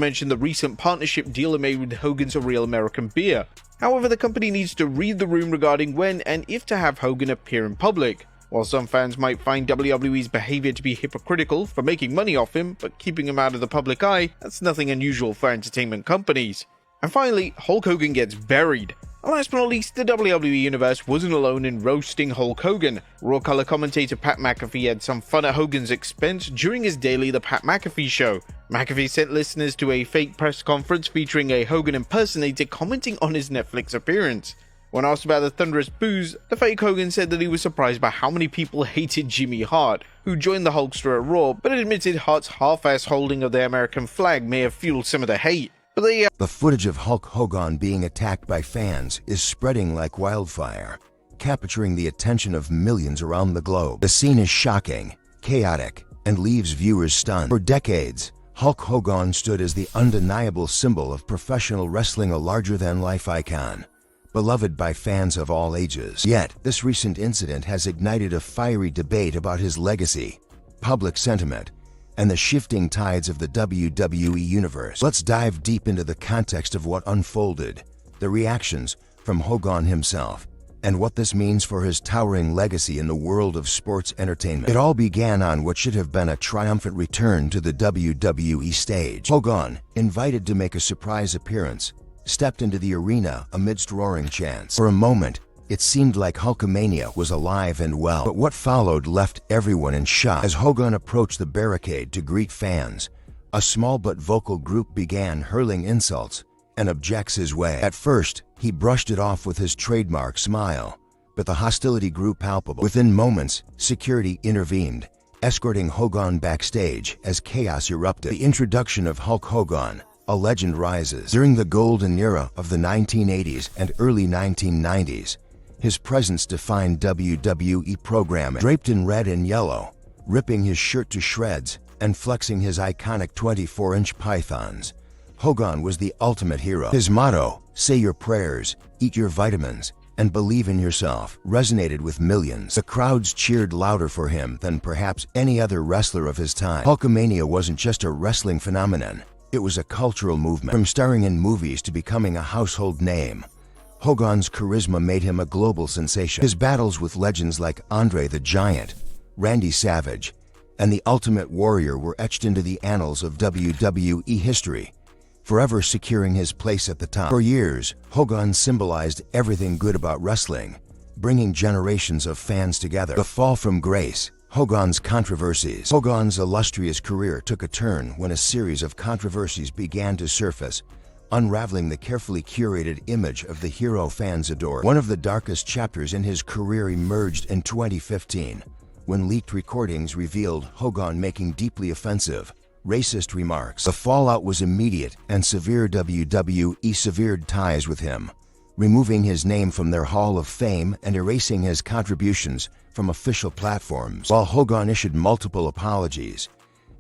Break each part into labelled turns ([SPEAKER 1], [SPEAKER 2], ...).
[SPEAKER 1] mentioned the recent partnership deal it made with Hogan's A Real American Beer. However, the company needs to read the room regarding when and if to have Hogan appear in public. While some fans might find WWE's behavior to be hypocritical for making money off him but keeping him out of the public eye, that's nothing unusual for entertainment companies. And finally, Hulk Hogan gets buried. And last but not least, the WWE Universe wasn't alone in roasting Hulk Hogan. Raw color commentator Pat McAfee had some fun at Hogan's expense during his daily The Pat McAfee Show. McAfee sent listeners to a fake press conference featuring a Hogan impersonator commenting on his Netflix appearance. When asked about the thunderous boos, the fake Hogan said that he was surprised by how many people hated Jimmy Hart, who joined the Hulkster at Raw, but admitted Hart's half-ass holding of the American flag may have fueled some of the hate. But
[SPEAKER 2] the footage of Hulk Hogan being attacked by fans is spreading like wildfire, capturing the attention of millions around the globe. The scene is shocking, chaotic, and leaves viewers stunned. For decades, Hulk Hogan stood as the undeniable symbol of professional wrestling, a larger-than-life icon, beloved by fans of all ages. Yet, this recent incident has ignited a fiery debate about his legacy, public sentiment, and the shifting tides of the WWE Universe. Let's dive deep into the context of what unfolded, the reactions from Hogan himself, and what this means for his towering legacy in the world of sports entertainment. It all began on what should have been a triumphant return to the WWE stage. Hogan, invited to make a surprise appearance, stepped into the arena amidst roaring chants. For a moment, it seemed like Hulkamania was alive and well, but what followed left everyone in shock. As Hogan approached the barricade to greet fans, a small but vocal group began hurling insults and objects his way. At first, he brushed it off with his trademark smile, but the hostility grew palpable. Within moments, security intervened, escorting Hogan backstage as chaos erupted. The introduction of Hulk Hogan, a legend, rises. During the golden era of the 1980s and early 1990s, his presence defined WWE programming. Draped in red and yellow, ripping his shirt to shreds, and flexing his iconic 24-inch pythons, Hogan was the ultimate hero. His motto, "Say your prayers, eat your vitamins, and believe in yourself," resonated with millions. The crowds cheered louder for him than perhaps any other wrestler of his time. Hulkamania wasn't just a wrestling phenomenon, it was a cultural movement. From starring in movies to becoming a household name, Hogan's charisma made him a global sensation. His battles with legends like Andre the Giant, Randy Savage, and the Ultimate Warrior were etched into the annals of WWE history, forever securing his place at the top. For years, Hogan symbolized everything good about wrestling, bringing generations of fans together. The fall from grace, Hogan's controversies. Hogan's illustrious career took a turn when a series of controversies began to surface, unraveling the carefully curated image of the hero fans adored. One of the darkest chapters in his career emerged in 2015, when leaked recordings revealed Hogan making deeply offensive, racist remarks. The fallout was immediate, and WWE severed ties with him, removing his name from their Hall of Fame and erasing his contributions from official platforms. While Hogan issued multiple apologies,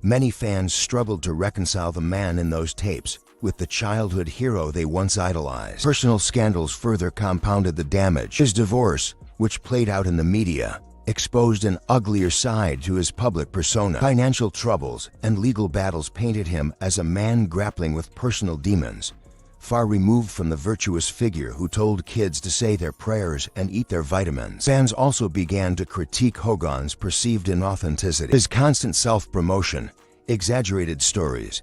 [SPEAKER 2] many fans struggled to reconcile the man in those tapes with the childhood hero they once idolized. Personal scandals further compounded the damage. His divorce, which played out in the media, exposed an uglier side to his public persona. Financial troubles and legal battles painted him as a man grappling with personal demons, far removed from the virtuous figure who told kids to say their prayers and eat their vitamins. Fans also began to critique Hogan's perceived inauthenticity. His constant self-promotion, exaggerated stories,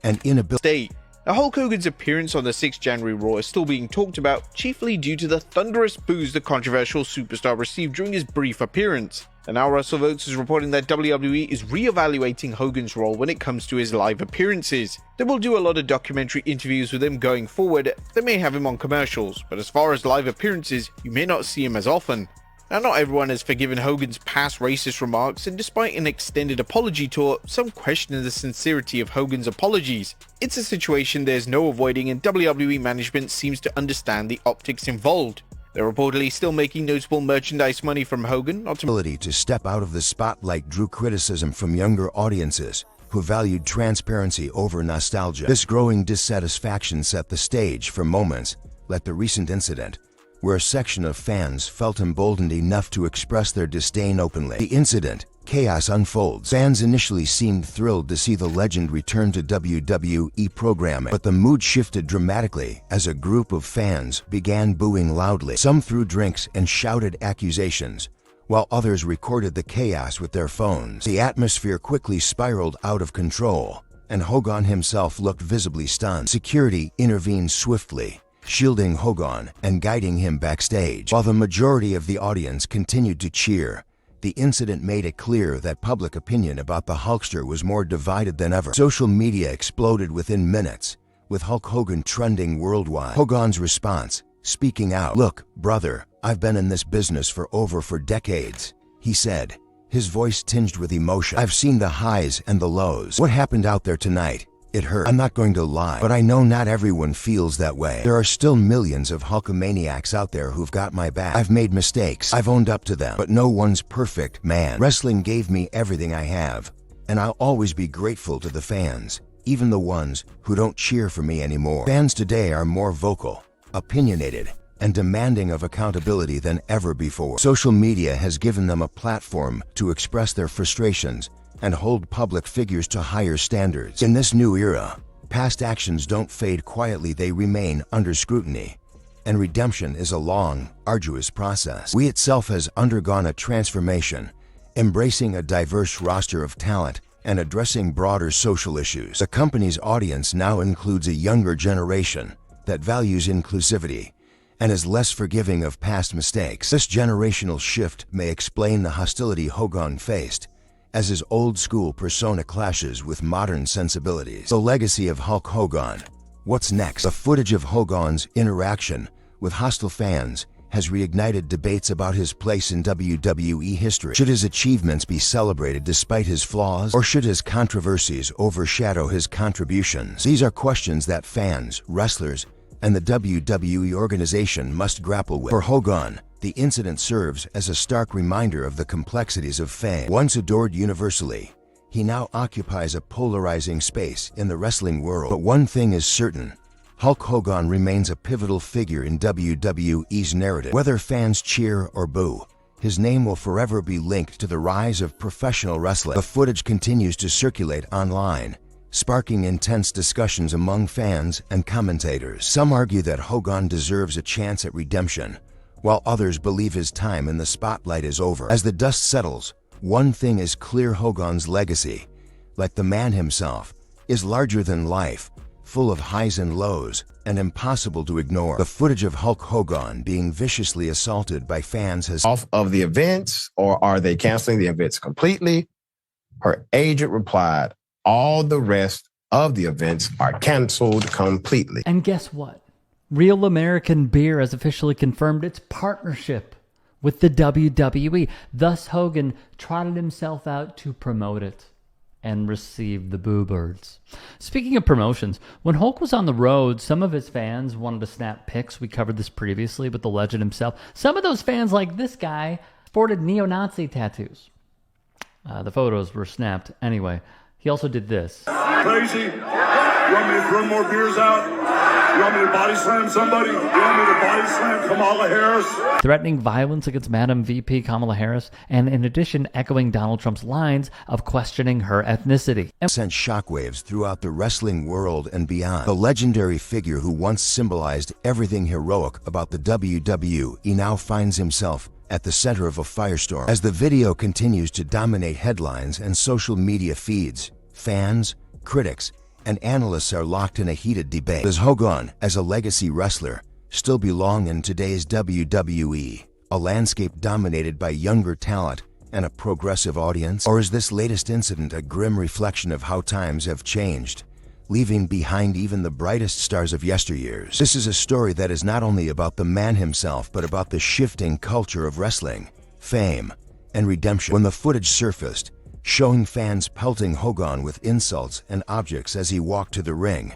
[SPEAKER 2] and inability.
[SPEAKER 1] Now, Hulk Hogan's appearance on the 6th January Raw is still being talked about, chiefly due to the thunderous boos the controversial superstar received during his brief appearance. And now WrestleVotes is reporting that WWE is re-evaluating Hogan's role when it comes to his live appearances. They will do a lot of documentary interviews with him going forward. They may have him on commercials, but as far as live appearances, you may not see him as often. Now, not everyone has forgiven Hogan's past racist remarks, and despite an extended apology tour, some question the sincerity of Hogan's apologies. It's a situation there's no avoiding, and WWE management seems to understand the optics involved. They're reportedly still making notable merchandise money from Hogan.
[SPEAKER 2] Ability to step out of the spotlight drew criticism from younger audiences who valued transparency over nostalgia. This growing dissatisfaction set the stage for moments like the recent incident, where a section of fans felt emboldened enough to express their disdain openly. The incident chaos unfolds. Fans initially seemed thrilled to see the legend return to WWE programming, but the mood shifted dramatically as a group of fans began booing loudly. Some threw drinks and shouted accusations, while others recorded the chaos with their phones. The atmosphere quickly spiraled out of control, and Hogan himself looked visibly stunned. Security intervened swiftly, shielding Hogan and guiding him backstage. While the majority of the audience continued to cheer, the incident made it clear that public opinion about the Hulkster was more divided than ever. Social media exploded within minutes, with Hulk Hogan trending worldwide. Hogan's response, speaking out, "Look, brother, I've been in this business for decades," he said, his voice tinged with emotion. "I've seen the highs and the lows. What happened out there tonight, it hurt. I'm not going to lie, but I know not everyone feels that way. There are still millions of Hulkamaniacs out there who've got my back. I've made mistakes. I've owned up to them, but no one's perfect, man. Wrestling gave me everything I have, and I'll always be grateful to the fans, even the ones who don't cheer for me anymore." Fans today are more vocal, opinionated, and demanding of accountability than ever before. Social media has given them a platform to express their frustrations and hold public figures to higher standards. In this new era, past actions don't fade quietly, they remain under scrutiny, and redemption is a long, arduous process. We itself has undergone a transformation, embracing a diverse roster of talent and addressing broader social issues. The company's audience now includes a younger generation that values inclusivity and is less forgiving of past mistakes. This generational shift may explain the hostility Hogan faced, as his old-school persona clashes with modern sensibilities. The legacy of Hulk Hogan. What's next? The footage of Hogan's interaction with hostile fans has reignited debates about his place in WWE history. Should his achievements be celebrated despite his flaws, or should his controversies overshadow his contributions? These are questions that fans, wrestlers, and the WWE organization must grapple with. For Hogan, the incident serves as a stark reminder of the complexities of fame. Once adored universally, he now occupies a polarizing space in the wrestling world. But one thing is certain: Hulk Hogan remains a pivotal figure in WWE's narrative. Whether fans cheer or boo, his name will forever be linked to the rise of professional wrestling. The footage continues to circulate online, sparking intense discussions among fans and commentators. Some argue that Hogan deserves a chance at redemption, while others believe his time in the spotlight is over. As the dust settles, one thing is clear: Hogan's legacy, like the man himself, is larger than life, full of highs and lows, and impossible to ignore. The footage of Hulk Hogan being viciously assaulted by fans has
[SPEAKER 3] off of the events, or are they canceling the events completely? Her agent replied, "All the rest of the events are canceled completely."
[SPEAKER 4] And guess what? Real American Beer has officially confirmed its partnership with the WWE. Thus, Hogan trotted himself out to promote it and receive the boo birds. Speaking of promotions, when Hulk was on the road, some of his fans wanted to snap pics. We covered this previously with the legend himself. Some of those fans, like this guy, sported neo-Nazi tattoos. The photos were snapped anyway. He also did this.
[SPEAKER 5] Crazy? You want me to throw more beers out? You want me to body slam somebody? You want me to body slam Kamala Harris?
[SPEAKER 4] Threatening violence against Madam VP Kamala Harris, and in addition echoing Donald Trump's lines of questioning her ethnicity.
[SPEAKER 2] Sent shockwaves throughout the wrestling world and beyond. The legendary figure who once symbolized everything heroic about the WWE now finds himself at the center of a firestorm. As the video continues to dominate headlines and social media feeds, fans, critics, and analysts are locked in a heated debate. Does Hogan, as a legacy wrestler, still belong in today's WWE, a landscape dominated by younger talent and a progressive audience? Or is this latest incident a grim reflection of how times have changed, leaving behind even the brightest stars of yesteryears? This is a story that is not only about the man himself, but about the shifting culture of wrestling, fame, and redemption. When the footage surfaced, showing fans pelting Hogan with insults and objects as he walked to the ring,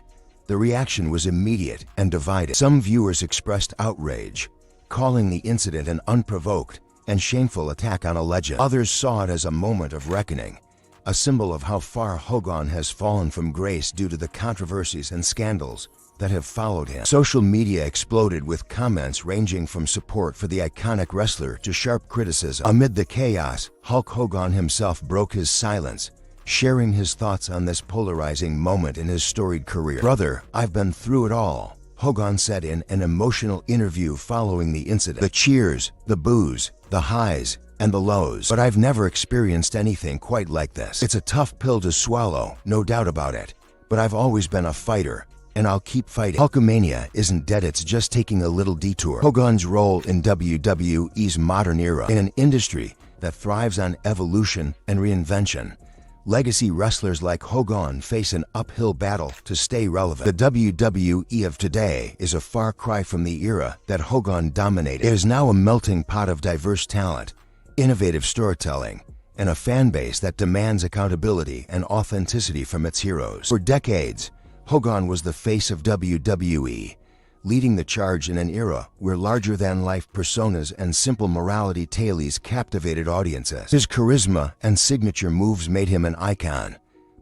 [SPEAKER 2] the reaction was immediate and divided. Some viewers expressed outrage, calling the incident an unprovoked and shameful attack on a legend. Others saw it as a moment of reckoning, a symbol of how far Hogan has fallen from grace due to the controversies and scandals that have followed him. Social media exploded with comments ranging from support for the iconic wrestler to sharp criticism. Amid the chaos, Hulk Hogan himself broke his silence, sharing his thoughts on this polarizing moment in his storied career. "Brother, I've been through it all," Hogan said in an emotional interview following the incident. "The cheers, the boos, the highs, and the lows. But I've never experienced anything quite like this. It's a tough pill to swallow, no doubt about it. But I've always been a fighter, and I'll keep fighting." Hulkamania isn't dead, it's just taking a little detour. Hogan's role in WWE's modern era, in an industry that thrives on evolution and reinvention. Legacy wrestlers like Hogan face an uphill battle to stay relevant. The WWE of today is a far cry from the era that Hogan dominated. It is now a melting pot of diverse talent, innovative storytelling, and a fan base that demands accountability and authenticity from its heroes. For decades, Hogan was the face of WWE, leading the charge in an era where larger-than-life personas and simple morality tales captivated audiences. His charisma and signature moves made him an icon,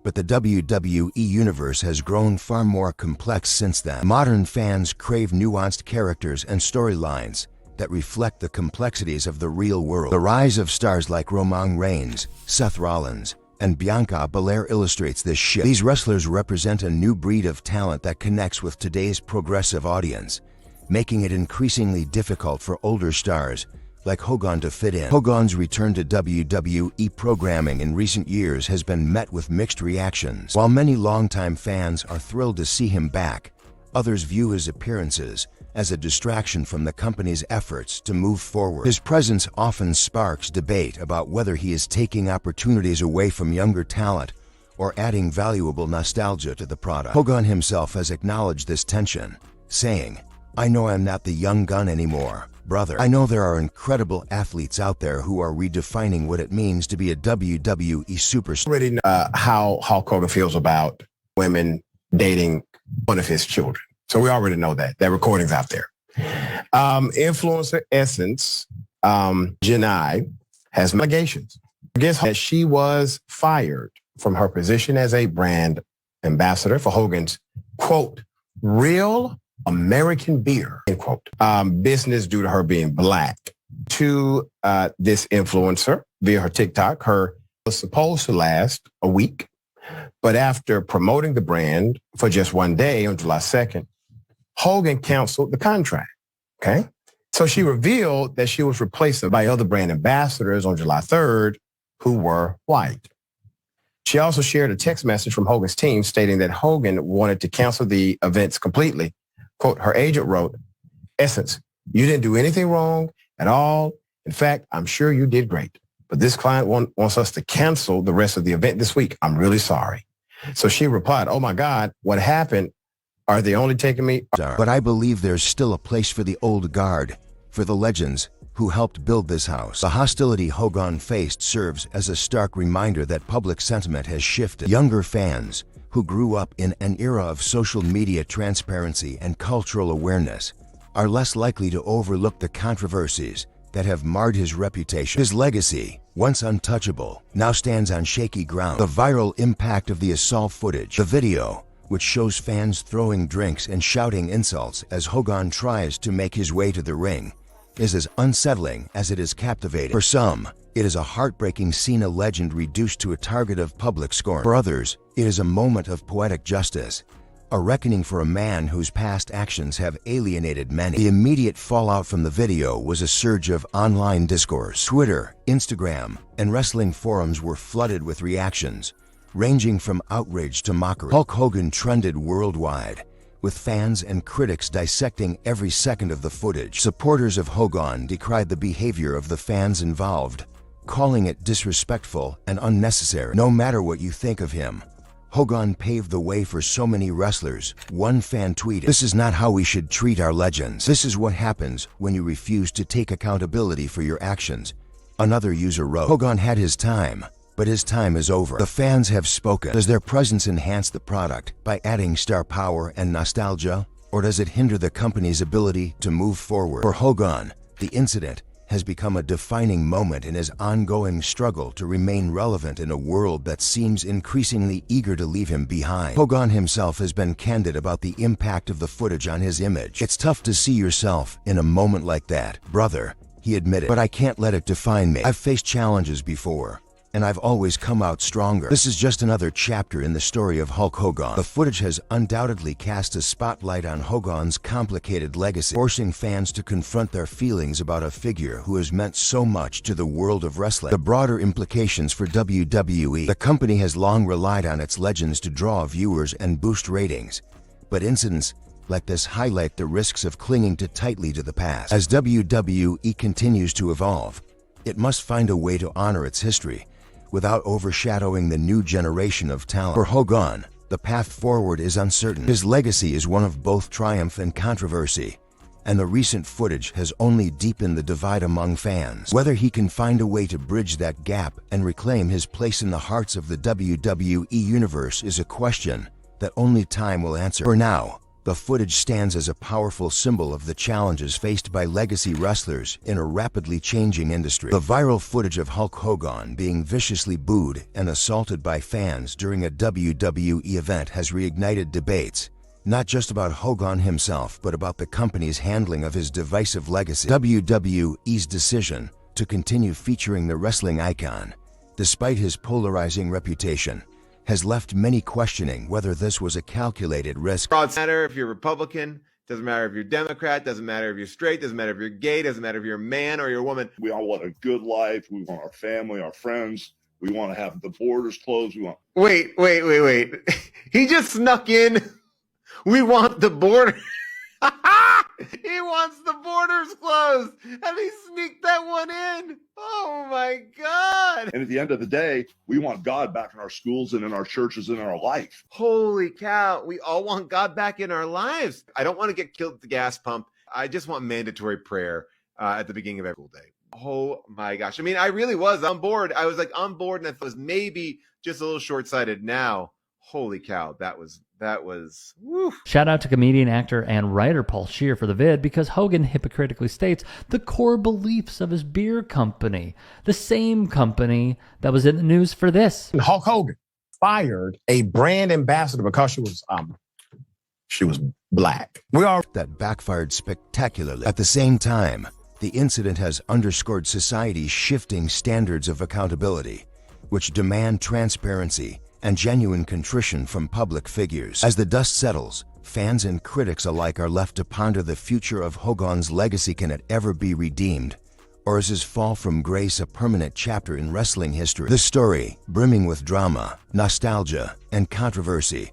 [SPEAKER 2] but the WWE universe has grown far more complex since then. Modern fans crave nuanced characters and storylines that reflect the complexities of the real world. The rise of stars like Roman Reigns, Seth Rollins, and Bianca Belair illustrates this shift. These wrestlers represent a new breed of talent that connects with today's progressive audience, making it increasingly difficult for older stars like Hogan to fit in. Hogan's return to WWE programming in recent years has been met with mixed reactions. While many longtime fans are thrilled to see him back, others view his appearances as a distraction from the company's efforts to move forward. His presence often sparks debate about whether he is taking opportunities away from younger talent or adding valuable nostalgia to the product. Hogan himself has acknowledged this tension, saying, "I know I'm not the young gun anymore, brother. I know there are incredible athletes out there who are redefining what it means to be a WWE superstar."
[SPEAKER 3] Already know how Hulk Hogan feels about women dating one of his children. So we already know that. That recording's out there. Influencer Essence, Janai, has allegations against her that she was fired from her position as a brand ambassador for Hogan's, quote, real American beer, end quote, business due to her being black. To this influencer via her TikTok, her was supposed to last a week, but after promoting the brand for just one day on July 2nd, Hogan canceled the contract, okay? So she revealed that she was replaced by other brand ambassadors on July 3rd who were white. She also shared a text message from Hogan's team stating that Hogan wanted to cancel the events completely. Quote, her agent wrote, "Essence, you didn't do anything wrong at all. In fact, I'm sure you did great. But this client wants us to cancel the rest of the event this week. I'm really sorry." So she replied, "Oh my God, what happened? Are they only taking me?"
[SPEAKER 2] But I believe there's still a place for the old guard, for the legends who helped build this house. The hostility Hogan faced serves as a stark reminder that public sentiment has shifted. Younger fans, who grew up in an era of social media transparency and cultural awareness, are less likely to overlook the controversies that have marred his reputation. His legacy, once untouchable, now stands on shaky ground. The viral impact of the assault footage, the video, which shows fans throwing drinks and shouting insults as Hogan tries to make his way to the ring, is as unsettling as it is captivating. For some, it is a heartbreaking scene, a legend reduced to a target of public scorn. For others, it is a moment of poetic justice, a reckoning for a man whose past actions have alienated many. The immediate fallout from the video was a surge of online discourse. Twitter, Instagram, and wrestling forums were flooded with reactions, ranging from outrage to mockery. Hulk Hogan trended worldwide, with fans and critics dissecting every second of the footage. Supporters of Hogan decried the behavior of the fans involved, calling it disrespectful and unnecessary. "No matter what you think of him, Hogan paved the way for so many wrestlers," one fan tweeted. "This is not how we should treat our legends. This is what happens when you refuse to take accountability for your actions," another user wrote. Hogan had his time, but his time is over. The fans have spoken. Does their presence enhance the product by adding star power and nostalgia, or does it hinder the company's ability to move forward? For Hogan, the incident has become a defining moment in his ongoing struggle to remain relevant in a world that seems increasingly eager to leave him behind. Hogan himself has been candid about the impact of the footage on his image. "It's tough to see yourself in a moment like that, brother," he admitted, "but I can't let it define me. I've faced challenges before, and I've always come out stronger. This is just another chapter in the story of Hulk Hogan." The footage has undoubtedly cast a spotlight on Hogan's complicated legacy, forcing fans to confront their feelings about a figure who has meant so much to the world of wrestling. The broader implications for WWE. The company has long relied on its legends to draw viewers and boost ratings, but incidents like this highlight the risks of clinging too tightly to the past. As WWE continues to evolve, it must find a way to honor its history without overshadowing the new generation of talent. For Hogan, the path forward is uncertain. His legacy is one of both triumph and controversy, and the recent footage has only deepened the divide among fans. Whether he can find a way to bridge that gap and reclaim his place in the hearts of the WWE universe is a question that only time will answer. For now, the footage stands as a powerful symbol of the challenges faced by legacy wrestlers in a rapidly changing industry. The viral footage of Hulk Hogan being viciously booed and assaulted by fans during a WWE event has reignited debates, not just about Hogan himself, but about the company's handling of his divisive legacy. WWE's decision to continue featuring the wrestling icon, despite his polarizing reputation, has left many questioning whether this was a calculated risk.
[SPEAKER 6] It doesn't matter if you're Republican, doesn't matter if you're Democrat, doesn't matter if you're straight, doesn't matter if you're gay, doesn't matter if you're a man or you're a woman.
[SPEAKER 5] We all want a good life. We want our family, our friends. We want to have the borders closed. We want.
[SPEAKER 6] Wait. He just snuck in. We want the border. He wants the borders closed, and he sneaked that one in. Oh my God.
[SPEAKER 5] And at the end of the day, we want God back in our schools and in our churches and in our life.
[SPEAKER 6] Holy cow. We all want God back in our lives. I don't want to get killed at the gas pump. I just want mandatory prayer at the beginning of every day. Oh my gosh. I mean, I really was on board. I was like on board, and I thought it was maybe just a little short-sighted. Now, holy cow, that was woo.
[SPEAKER 4] Shout out to comedian, actor, and writer Paul Scheer for the vid, because Hogan hypocritically states the core beliefs of his beer company, the same company that was in the news for this.
[SPEAKER 3] Hulk Hogan fired a brand ambassador because she was black.
[SPEAKER 2] That backfired spectacularly. At the same time, the incident has underscored society's shifting standards of accountability, which demand transparency and genuine contrition from public figures. As the dust settles, fans and critics alike are left to ponder the future of Hogan's legacy. Can it ever be redeemed? Or is his fall from grace a permanent chapter in wrestling history? This story, brimming with drama, nostalgia, and controversy,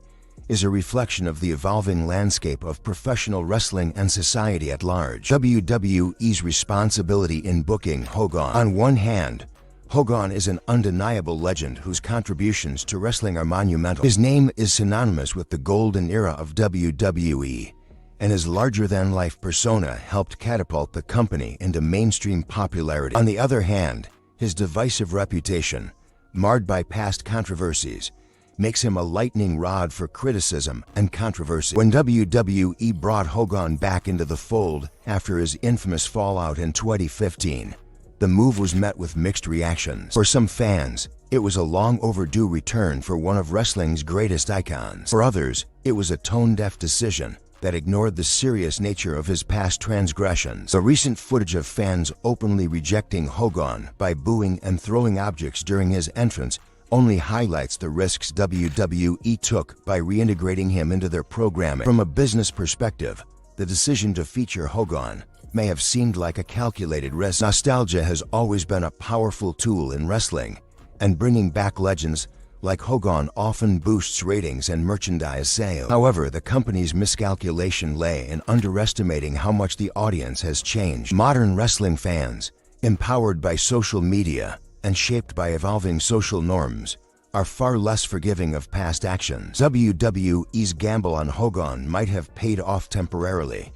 [SPEAKER 2] is a reflection of the evolving landscape of professional wrestling and society at large. WWE's responsibility in booking Hogan. On one hand, Hogan is an undeniable legend whose contributions to wrestling are monumental. His name is synonymous with the golden era of WWE, and his larger-than-life persona helped catapult the company into mainstream popularity. On the other hand, his divisive reputation, marred by past controversies, makes him a lightning rod for criticism and controversy. When WWE brought Hogan back into the fold after his infamous fallout in 2015, the move was met with mixed reactions. For some fans, it was a long overdue return for one of wrestling's greatest icons. For others, it was a tone-deaf decision that ignored the serious nature of his past transgressions. The recent footage of fans openly rejecting Hogan by booing and throwing objects during his entrance only highlights the risks WWE took by reintegrating him into their programming. From a business perspective, the decision to feature Hogan may have seemed like a calculated risk. Nostalgia has always been a powerful tool in wrestling, and bringing back legends like Hogan often boosts ratings and merchandise sales. However, the company's miscalculation lay in underestimating how much the audience has changed. Modern wrestling fans, empowered by social media and shaped by evolving social norms, are far less forgiving of past actions. WWE's gamble on Hogan might have paid off temporarily,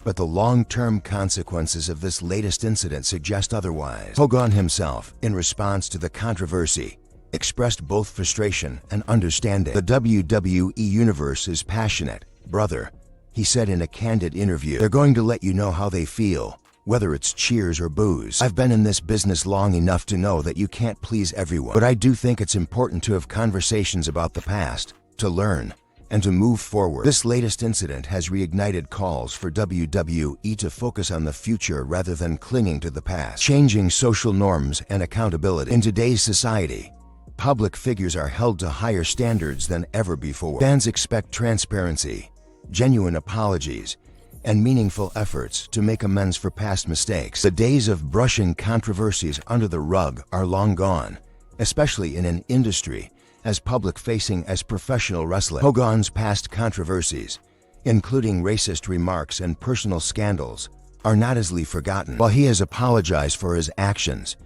[SPEAKER 2] but the long-term consequences of this latest incident suggest otherwise. Hogan himself, in response to the controversy, expressed both frustration and understanding. The WWE universe is passionate, brother, he said in a candid interview. They're going to let you know how they feel, whether it's cheers or boos. I've been in this business long enough to know that you can't please everyone, but I do think it's important to have conversations about the past, to learn, and to move forward. This latest incident has reignited calls for WWE to focus on the future rather than clinging to the past. Changing social norms and accountability. In today's society, public figures are held to higher standards than ever before. Fans expect transparency, genuine apologies, and meaningful efforts to make amends for past mistakes. The days of brushing controversies under the rug are long gone, especially in an industry as public-facing as professional wrestling. Hogan's past controversies, including racist remarks and personal scandals, are not easily forgotten. While he has apologized for his actions,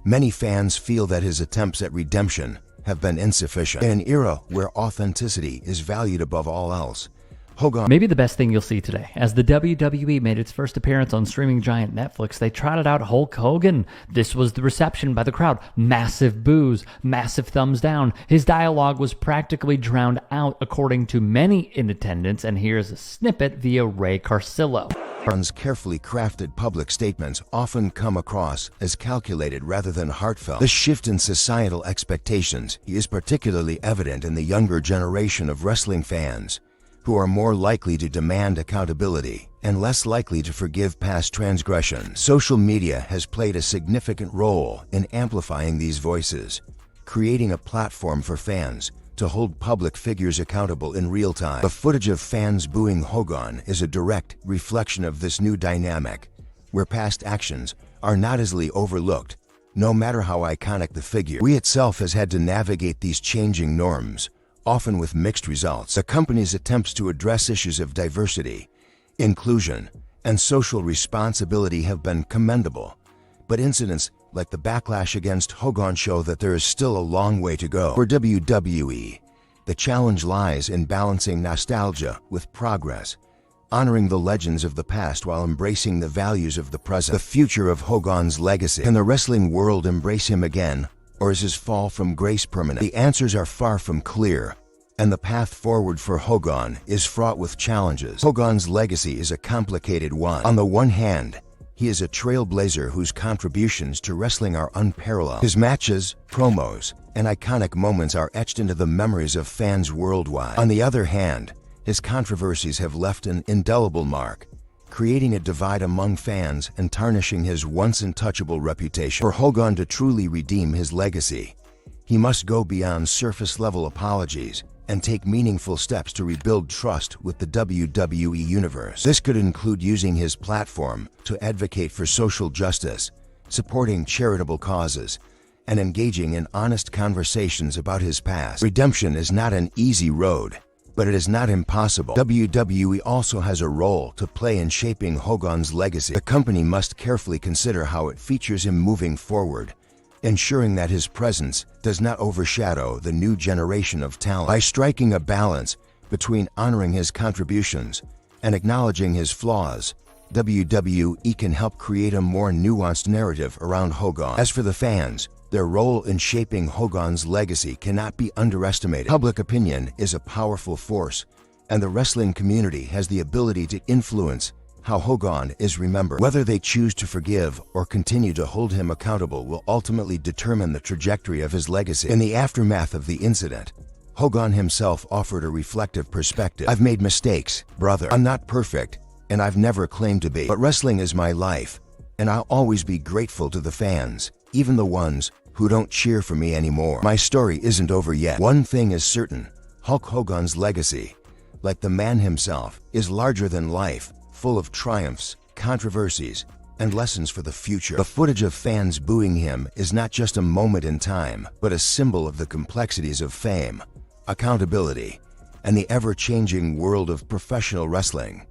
[SPEAKER 2] many fans feel that his attempts at redemption have been insufficient. In an era where authenticity is valued above all else, Hogan...
[SPEAKER 4] Maybe the best thing you'll see today. As the WWE made its first appearance on streaming giant Netflix, they trotted out Hulk Hogan. This was the reception by the crowd. Massive boos, massive thumbs down. His dialogue was practically drowned out, according to many in attendance, and here's a snippet via Ray Carcillo.
[SPEAKER 2] Hogan's carefully crafted public statements often come across as calculated rather than heartfelt. The shift in societal expectations is particularly evident in the younger generation of wrestling fans, who are more likely to demand accountability and less likely to forgive past transgressions. Social media has played a significant role in amplifying these voices, creating a platform for fans to hold public figures accountable in real time. The footage of fans booing Hogan is a direct reflection of this new dynamic, where past actions are not easily overlooked, no matter how iconic the figure. We itself has had to navigate these changing norms, often with mixed results. The company's attempts to address issues of diversity, inclusion, and social responsibility have been commendable, but incidents like the backlash against Hogan show that there is still a long way to go. For WWE, the challenge lies in balancing nostalgia with progress, honoring the legends of the past while embracing the values of the present. The future of Hogan's legacy. Can the wrestling world embrace him again, or is his fall from grace permanent? The answers are far from clear, and the path forward for Hogan is fraught with challenges. Hogan's legacy is a complicated one. On the one hand, he is a trailblazer whose contributions to wrestling are unparalleled. His matches, promos, and iconic moments are etched into the memories of fans worldwide. On the other hand, his controversies have left an indelible mark, creating a divide among fans and tarnishing his once untouchable reputation. For Hogan to truly redeem his legacy, he must go beyond surface-level apologies and take meaningful steps to rebuild trust with the WWE Universe. This could include using his platform to advocate for social justice, supporting charitable causes, and engaging in honest conversations about his past. Redemption is not an easy road, but it is not impossible. WWE also has a role to play in shaping Hogan's legacy. The company must carefully consider how it features him moving forward, ensuring that his presence does not overshadow the new generation of talent. By striking a balance between honoring his contributions and acknowledging his flaws, WWE can help create a more nuanced narrative around Hogan. As for the fans, their role in shaping Hogan's legacy cannot be underestimated. Public opinion is a powerful force, and the wrestling community has the ability to influence how Hogan is remembered. Whether they choose to forgive or continue to hold him accountable will ultimately determine the trajectory of his legacy. In the aftermath of the incident, Hogan himself offered a reflective perspective. "I've made mistakes, brother. I'm not perfect, and I've never claimed to be. But wrestling is my life, and I'll always be grateful to the fans, even the ones who don't cheer for me anymore. My story isn't over yet. One thing is certain, Hulk Hogan's legacy, like the man himself, is larger than life, full of triumphs, controversies, and lessons for the future." The footage of fans booing him is not just a moment in time, but a symbol of the complexities of fame, accountability, and the ever-changing world of professional wrestling.